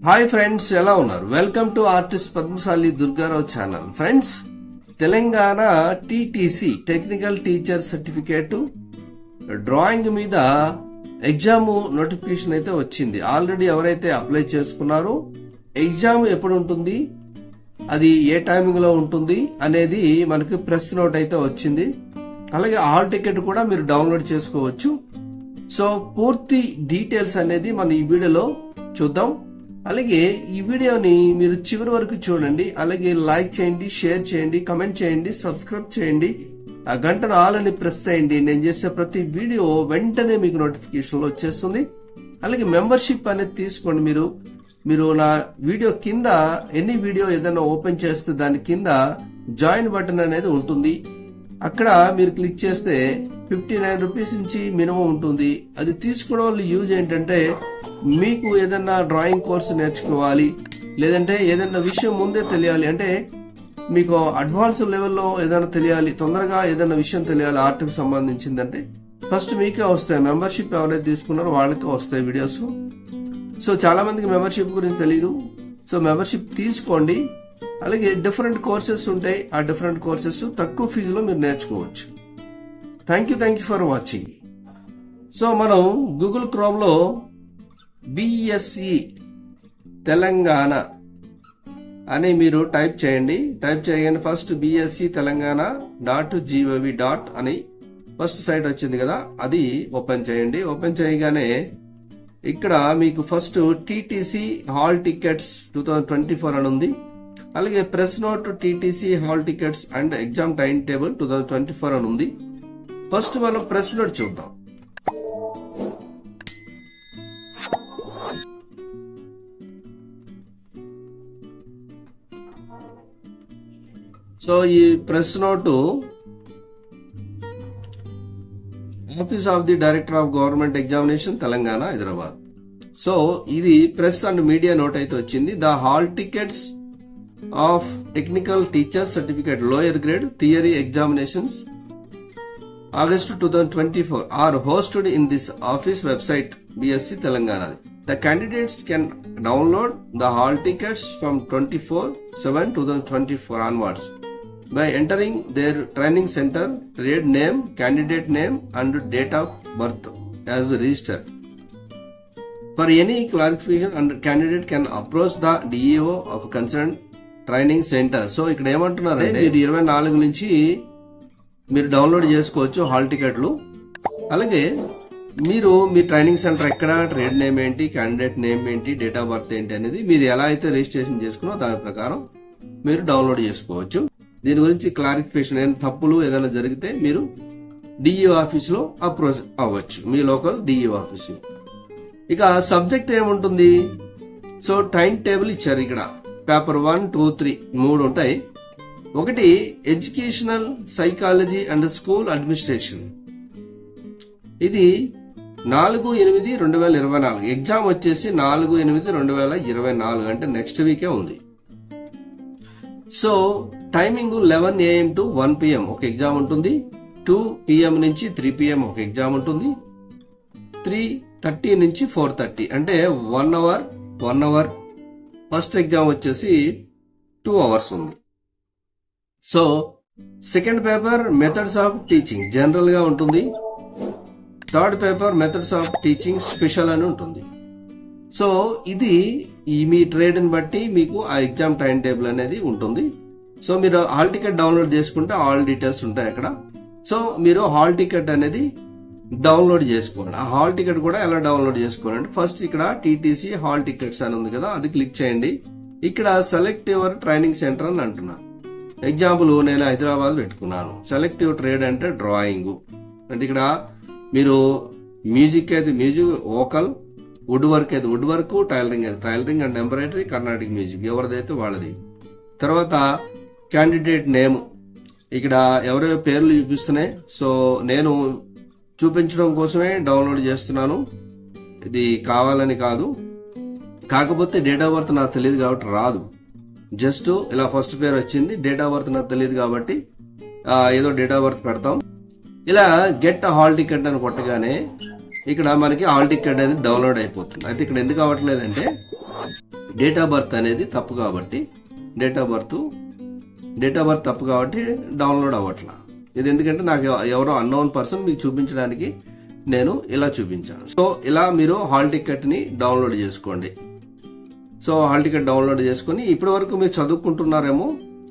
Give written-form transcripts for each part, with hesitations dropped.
Hi friends, ఎలా ఉన్నారు? Welcome to artist Padmashali Durgarao channel. Friends, Telangana TTC technical teacher certificate drawing మీద exam notification అయితే వచ్చింది. ఆల్రెడీ ఎవరైతే అప్లై చేసుకున్నారో ఎగ్జామ్ ఎప్పుడు ఉంటుంది, అది ఏ టైమింగ్ లో ఉంటుంది అనేది మనకి ప్రెస్ నోట్ అయితే వచ్చింది. అలాగే హాల్ టికెట్ కూడా మీరు డౌన్లోడ్ చేసుకోవచ్చు. సో పూర్తి డీటెయిల్స్ అనేది మనం ఈ వీడియోలో చూద్దాం. అలాగే ఈ వీడియోని మీరు చివరి వరకు చూడండి. అలాగే లైక్ చేయండి, షేర్ చేయండి, కమెంట్ చేయండి, సబ్స్క్రైబ్ చేయండి, ఆ గంటను ఆల్ అని ప్రెస్ చేయండి. నేను చేసే ప్రతి వీడియో వెంటనే మీకు నోటిఫికేషన్ లో వచ్చేస్తుంది. అలాగే మెంబర్షిప్ అనేది తీసుకోండి. మీరు నా వీడియో కింద ఎన్ని వీడియో ఏదైనా ఓపెన్ చేస్తే దాని కింద జాయిన్ బటన్ అనేది ఉంటుంది. అక్కడ మీరు క్లిక్ చేస్తే 59 రూపీస్ నుంచి మినిమం ఉంటుంది. అది తీసుకోవడం వల్ల యూజ్ ఏంటంటే, మీకు ఏదైనా డ్రాయింగ్ కోర్సు నేర్చుకోవాలి, లేదంటే ఏదైనా విషయం ముందే తెలియాలి అంటే, మీకు అడ్వాన్స్ లెవెల్లో ఏదైనా తెలియాలి, తొందరగా ఏదైనా విషయం తెలియాలి ఆర్ట్కి సంబంధించిందంటే ఫస్ట్ మీకే వస్తాయి. మెంబర్షిప్ ఎవరైతే తీసుకున్నారో వాళ్ళకే వస్తాయి వీడియోస్. సో చాలా మందికి మెంబర్షిప్ గురించి తెలియదు. సో మెంబర్షిప్ తీసుకోండి. అలాగే డిఫరెంట్ కోర్సెస్ ఉంటాయి. ఆ డిఫరెంట్ కోర్సెస్ తక్కువ ఫీజులో మీరు నేర్చుకోవచ్చు. Thank you for watching. So మనం గూగుల్ క్రోమ్ లో బిఎస్సి తెలంగాణ అని మీరు టైప్ చేయండి. టైప్ చేయగానే ఫస్ట్ బిఎస్సి తెలంగాణ .gov. అని ఫస్ట్ సైట్ వచ్చింది కదా, అది ఓపెన్ చేయండి. ఓపెన్ చేయగానే ఇక్కడ మీకు ఫస్ట్ టీటీసీ హాల్ టికెట్స్ 2024 అని ఉంది. అలాగే press note TTC hall tickets and exam time table 2024 అని ఉంది. ఫస్ట్ మనం ప్రెస్ నోట్ చూద్దాం. సో ఈ press note office of the director of government examination Telangana, Hyderabad. So ఇది ప్రెస్ అండ్ మీడియా నోట్ అయితే వచ్చింది. The hall tickets of technical teacher certificate lower grade theory examinations August 2024 are hosted in this office website BSc Telangana. The candidates can download the hall tickets from 24/7/2024 onwards by entering their training center, trade name, candidate name and date of birth as registered. For any clarification, and candidate can approach the DEO of concerned training centre. So ఇక్కడ ఏమంటున్నారంటే, మీరు 24 నుంచి మీరు download చేసుకోవచ్చు hall టికెట్లు. అలాగే మీరు మీ training centre ఎక్కడ, ట్రేడ్ నేమ్ ఏంటి, క్యాండిడేట్ నేమ్ ఏంటి, డేట్ ఆఫ్ బర్త్ ఏంటి అనేది మీరు ఎలా అయితే రిజిస్ట్రేషన్ చేసుకున్నో దాని ప్రకారం మీరు డౌన్లోడ్ చేసుకోవచ్చు. దీని గురించి క్లారిఫికేషన్ ఏదైనా తప్పులు ఏదైనా జరిగితే మీరు డిఈఓ ఆఫీస్ లో అప్రోచ్ అవ్వచ్చు, మీ లోకల్ డిఈఓ ఆఫీస్. ఇక సబ్జెక్ట్ ఏముంటుంది? సో టైం టేబుల్ ఇచ్చారు. ఇక్కడ పేపర్ 1, 2, 3 3 ఉంటాయి. ఒకటి educational psychology and school administration. ఇది 4/8/2024. ఎగ్జామ్ వచ్చేసి 4/8/2024 అంటే నెక్స్ట్ వీకే ఉంది. So timing 11 AM to 1 PM ఒక ఎగ్జామ్ ఉంటుంది. 2 PM నుంచి 3 PM ఒక ఎగ్జామ్ ఉంటుంది. 3:30 నుంచి 4:30 అంటే 1 అవర్. ఫస్ట్ ఎగ్జామ్ వచ్చేసి 2 అవర్స్ ఉంది. So second paper methods of teaching general గా ఉంటుంది. Third paper methods of teaching special అని ఉంటుంది. సో ఇది మీ ట్రేడ్ ని బట్టి మీకు ఆ ఎగ్జామ్ టైం టేబుల్ అనేది ఉంటుంది. సో మీరు హాల్ టికెట్ డౌన్లోడ్ చేసుకుంటే ఆల్ డీటెయిల్స్ ఉంటాయి అక్కడ. సో మీరు హాల్ టికెట్ అనేది డౌన్లోడ్ చేసుకోండి. ఆ హాల్ టికెట్ కూడా ఎలా డౌన్లోడ్ చేసుకోవాలంటే, ఫస్ట్ ఇక్కడ టీటీసీ హాల్ టికెట్స్ అని ఉంది కదా, అది క్లిక్ చేయండి. ఇక్కడ సెలెక్ట్ యువర్ ట్రైనింగ్ సెంటర్ అని అంటున్నా. ఎగ్జాంపుల్ నేను హైదరాబాద్ పెట్టుకున్నాను. సెలెక్టివ్ ట్రేడ్ అంటే డ్రాయింగ్. అంటే ఇక్కడ మీరు మ్యూజిక్ అయితే మ్యూజిక్, వోకల్, వుడ్ వర్క్ అయితే వుడ్ వర్క్, టైలరింగ్ అయితే tailoring and embroidery, Carnatic music ఎవరిదైతే వాళ్ళది. తర్వాత క్యాండిడేట్ నేమ్, ఇక్కడ ఎవరెవరి పేర్లు చూపిస్తున్నాయి. సో నేను చూపించడం కోసమే డౌన్లోడ్ చేస్తున్నాను, ఇది కావాలని కాదు. కాకపోతే డేట్ ఆఫ్ బర్త్ నాకు తెలియదు కాబట్టి రాదు. జస్ట్ ఇలా ఫస్ట్ పేరు వచ్చింది, డేట్ ఆఫ్ బర్త్ నాకు తెలియదు కాబట్టి ఏదో డేట్ ఆఫ్ బర్త్ పెడతాం. ఇలా గెట్ హాల్ టికెట్ అని కొట్టగానే ఇక్కడ మనకి హాల్ టికెట్ అనేది డౌన్లోడ్ అయిపోతుంది. అయితే ఇక్కడ ఎందుకు అవ్వట్లేదంటే, డేట్ ఆఫ్ బర్త్ అనేది తప్పు కాబట్టి డేట్ ఆఫ్ బర్త్ తప్పు కాబట్టి డౌన్లోడ్ అవ్వట్లా. ఇది ఎందుకంటే నాకు ఎవరో అన్నోన్ పర్సన్ మీకు చూపించడానికి నేను ఇలా చూపించాను. సో ఇలా మీరు హాల్ టికెట్ ని డౌన్లోడ్ చేసుకోండి. సో హాల్ టికెట్ డౌన్లోడ్ చేసుకుని ఇప్పటి వరకు మీరు చదువుకుంటున్నారేమో,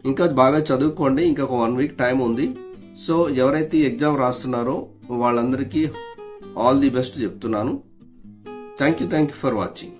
ఇంకా బాగా చదువుకోండి. ఇంకా ఒక 1 వీక్ టైం ఉంది. సో ఎవరైతే ఎగ్జామ్ రాస్తున్నారో వాళ్ళందరికీ ఆల్ ది బెస్ట్ చెప్తున్నాను. Thank you for watching.